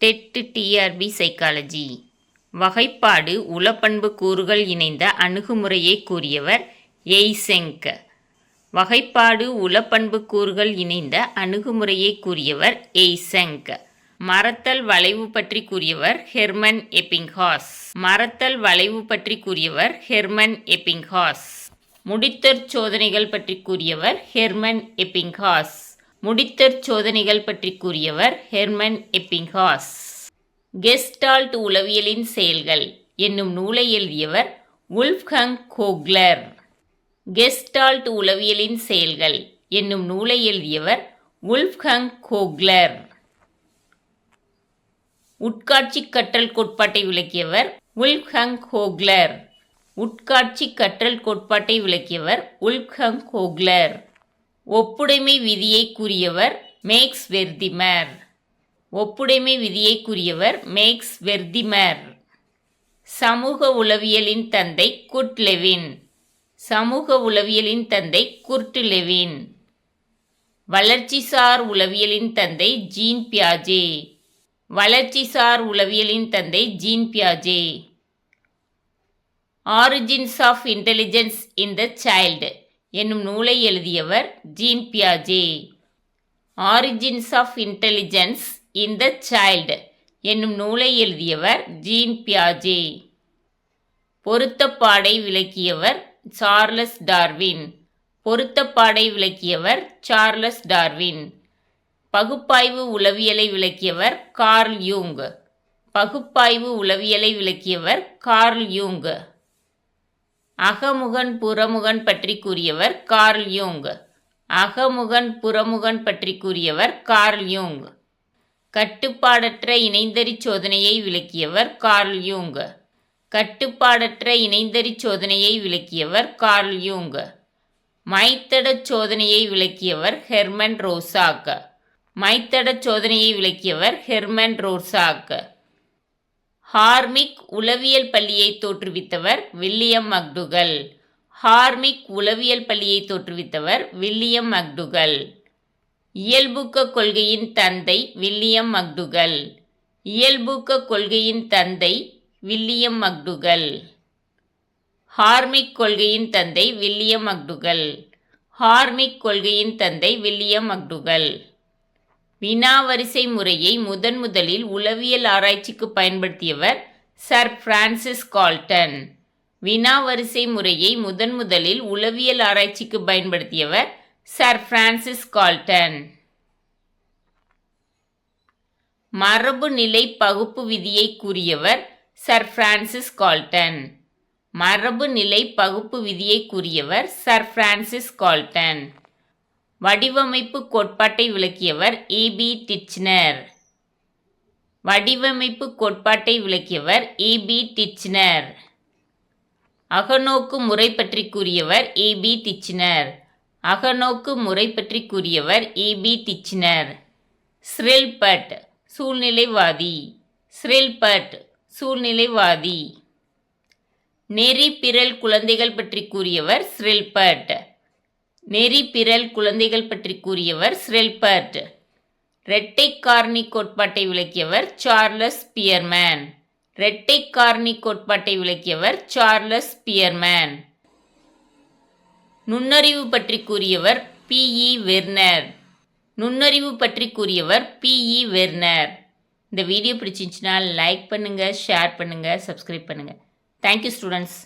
Dead TRP psychology வகைப்பாடு உளப்பண்பு கூறுகள் இணைந்த அணுகுமுறையை கூறியவர் எய்செங். வகைப்பாடு உளப்பண்பு கூறுகள் இணைந்த அணுகுமுறையை கூறியவர் எய்செங். மறத்தல் வளைவு பற்றி கூறியவர் ஹெர்மன் எப்பிங்ஹாஸ். மறத்தல் வளைவு பற்றி கூறியவர் ஹெர்மன் எப்பிங்ஹாஸ். முடித்தற் சோதனைகள் பற்றி கூறியவர் ஹெர்மன் எப்பிங்ஹாஸ். முடித்தற் சோதனைகள் பற்றி கூறியவர் ஹெர்மன் எப்பிங்ஹாஸ். கெஸ்டால்ட் உளவியலின் செயல்கள் என்னும் நூலை எழுதியவர் வுல்ஃப்கங் கோக்லர். கெஸ்டால்ட் உளவியலின் செயல்கள் என்னும் நூலை எழுதியவர் வுல்ஃப்கங் கோக்லர். உட்காட்சி கற்றல் கோட்பாட்டை விளக்கியவர் வுல்ஃப்கங் கோக்லர். உட்காட்சி கற்றல் கோட்பாட்டை விளக்கியவர் வுல்ஃப்கங் கோக்லர். ஒப்புடைமை விதியை கூறியவர் மேக்ஸ் வெர்திமர். ஒப்புடைமை விதியை கூறியவர் மேக்ஸ் வெர்திமர். சமூக உளவியலின் தந்தை குர்ட் லெவின். சமூக உளவியலின் தந்தை குர்ட் லெவின். வளர்ச்சிசார் உளவியலின் தந்தை ஜீன் பியாஜே. வளர்ச்சிசார் உளவியலின் தந்தை ஜீன் பியாஜே. Origins of intelligence in the child என்னும் நூலை எழுதியவர் ஜீன் பியாஜே. Origins of intelligence in the child என்னும் நூலை எழுதியவர் ஜீன் பியாஜே. பொருத்தப்பாடை விளக்கியவர் சார்லஸ் டார்வின். பொருத்தப்பாடை விளக்கியவர் சார்லஸ் டார்வின். பகுப்பாய்வு உளவியலை விளக்கியவர் கார்ல் யூங். பகுப்பாய்வு உளவியலை விளக்கியவர் கார்ல் யூங். அகமுகன் புறமுகன் பற்றி கூறியவர் கார்ல் யூங். அகமுகன் புறமுகன் பற்றி கூறியவர் கார்ல் யூங். கட்டுப்பாடற்ற இணைந்தறி சோதனையை விளக்கியவர் கார்ல் யூங். கட்டுப்பாடற்ற இணைந்தறி சோதனையை விளக்கியவர் கார்ல் யூங். மைத்தட சோதனையை விளக்கியவர் ஹெர்மன் ரோசாக். மைத்தட சோதனையை விளக்கியவர் ஹெர்மன் ரோசாக். ஹார்மிக் உளவியல் பள்ளியை தோற்றுவித்தவர் வில்லியம் மக்டுகல். ஹார்மிக் உளவியல் பள்ளியை தோற்றுவித்தவர் வில்லியம் மக்டுகல். இயல்பூக்க கொள்கையின் தந்தை வில்லியம் மக்டுகல். இயல்பூக்க கொள்கையின் தந்தை வில்லியம் மக்டுகல். ஹார்மிக் கொள்கையின் தந்தை வில்லியம் மக்டுகல். ஹார்மிக் கொள்கையின் தந்தை வில்லியம் மக்டுகல். வினாவரிசை முறையை முதலில் உளவியல் ஆராய்ச்சிக்கு பயன்படுத்தியவர் சர் பிரான்சிஸ் கால்டன். வினாவரிசை முறையை முதலில் உளவியல் ஆராய்ச்சிக்கு பயன்படுத்தியவர் சர் பிரான்சிஸ் கால்டன். மரபு நிலை பகுப்பு விதியை கூறியவர் சர் பிரான்சிஸ் கால்டன். மரபு நிலை பகுப்பு விதியை கூறியவர் சர் பிரான்சிஸ் கால்டன். வடிவமைப்பு கோட்பாட்டை விளக்கியவர் E.B. டிச்னர். வடிவமைப்பு கோட்பாட்டை விளக்கியவர் E.B. டிச்னர். அகநோக்கு முறை பற்றி கூறியவர் E.B. டிச்னர். அகநோக்கு முறை பற்றி கூறியவர் E.B. டிச்னர். ஸ்ரில்பட் சூழ்நிலைவாதி. ஸ்ரில்பட் சூழ்நிலைவாதி. நெறி பிறல் குழந்தைகள் பற்றி கூறியவர் ஸ்ரில்பட். நெறி பிறல் குழந்தைகள் பற்றி கூறியவர் ஸ்ரில்பட். இரட்டை காரணி கோட்பாட்டை விளக்கியவர் சார்லஸ் பியர்மேன். இரட்டை காரணி கோட்பாட்டை விளக்கியவர் சார்லஸ் பியர்மேன். நுண்ணறிவு பற்றி கூறியவர் P.E. வெர்னர். நுண்ணறிவு பற்றி கூறியவர் P.E. வெர்னர். இந்த வீடியோ பிடிச்சிருந்துச்சுன்னா லைக் பண்ணுங்க, ஷேர் பண்ணுங்க, சப்ஸ்கிரைப் பண்ணுங்க. Thank you students.